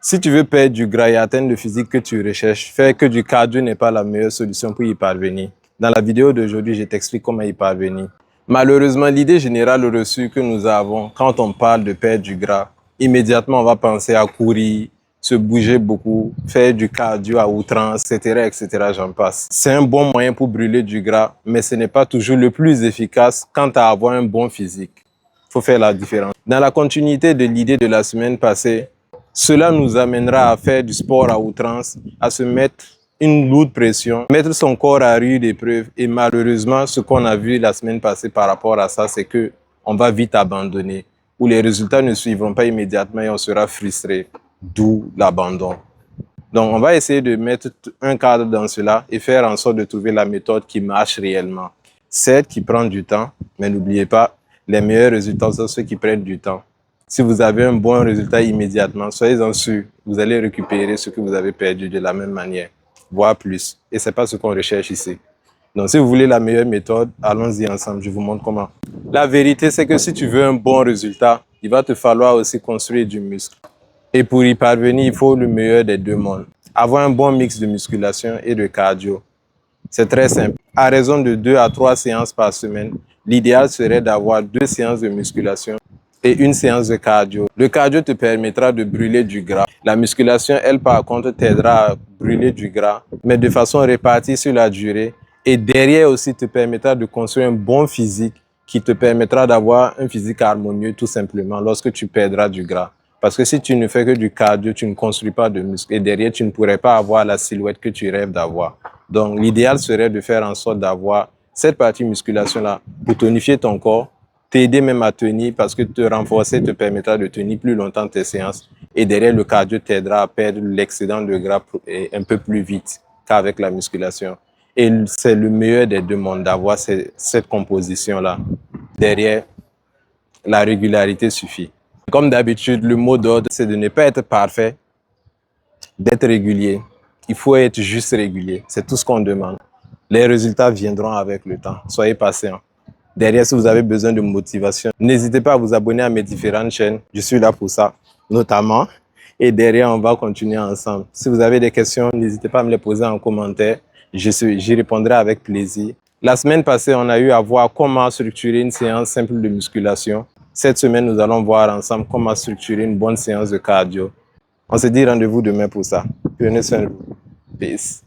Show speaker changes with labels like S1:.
S1: Si tu veux perdre du gras et atteindre le physique que tu recherches, faire que du cardio n'est pas la meilleure solution pour y parvenir. Dans la vidéo d'aujourd'hui, je t'explique comment y parvenir. Malheureusement, l'idée générale reçue que nous avons quand on parle de perdre du gras, immédiatement on va penser à courir, se bouger beaucoup, faire du cardio à outrance, etc., etc., j'en passe. C'est un bon moyen pour brûler du gras, mais ce n'est pas toujours le plus efficace quant à avoir un bon physique. Il faut faire la différence. Dans la continuité de l'idée de la semaine passée, cela nous amènera à faire du sport à outrance, à se mettre une lourde pression, mettre son corps à rude épreuve. Et malheureusement, ce qu'on a vu la semaine passée par rapport à ça, c'est que on va vite abandonner, ou les résultats ne suivront pas immédiatement et on sera frustré, d'où l'abandon. Donc, on va essayer de mettre un cadre dans cela et faire en sorte de trouver la méthode qui marche réellement. Certes, qui prend du temps, mais n'oubliez pas, les meilleurs résultats sont ceux qui prennent du temps. Si vous avez un bon résultat immédiatement, soyez-en sûr, vous allez récupérer ce que vous avez perdu de la même manière, voire plus. Et ce n'est pas ce qu'on recherche ici. Donc, si vous voulez la meilleure méthode, allons-y ensemble, je vous montre comment. La vérité, c'est que si tu veux un bon résultat, il va te falloir aussi construire du muscle. Et pour y parvenir, il faut le meilleur des deux mondes. Avoir un bon mix de musculation et de cardio. C'est très simple. À raison de 2 à 3 séances par semaine, l'idéal serait d'avoir 2 séances de musculation et une séance de cardio. Le cardio te permettra de brûler du gras. La musculation, elle, par contre, t'aidera à brûler du gras, mais de façon répartie sur la durée. Et derrière aussi, te permettra de construire un bon physique qui te permettra d'avoir un physique harmonieux tout simplement lorsque tu perdras du gras. Parce que si tu ne fais que du cardio, tu ne construis pas de muscles. Et derrière, tu ne pourrais pas avoir la silhouette que tu rêves d'avoir. Donc, l'idéal serait de faire en sorte d'avoir cette partie musculation-là pour tonifier ton corps, t'aider même à tenir parce que te renforcer te permettra de tenir plus longtemps tes séances. Et derrière, le cardio t'aidera à perdre l'excédent de gras un peu plus vite qu'avec la musculation. Et c'est le meilleur des deux mondes d'avoir cette composition-là. Derrière, la régularité suffit. Comme d'habitude, le mot d'ordre, c'est de ne pas être parfait, d'être régulier. Il faut être juste régulier. C'est tout ce qu'on demande. Les résultats viendront avec le temps. Soyez patients. Derrière, si vous avez besoin de motivation, n'hésitez pas à vous abonner à mes différentes chaînes. Je suis là pour ça, notamment. Et derrière, on va continuer ensemble. Si vous avez des questions, n'hésitez pas à me les poser en commentaire. J'y répondrai avec plaisir. La semaine passée, on a eu à voir comment structurer une séance simple de musculation. Cette semaine, nous allons voir ensemble comment structurer une bonne séance de cardio. On se dit rendez-vous demain pour ça. Prenez soin de vous. Peace.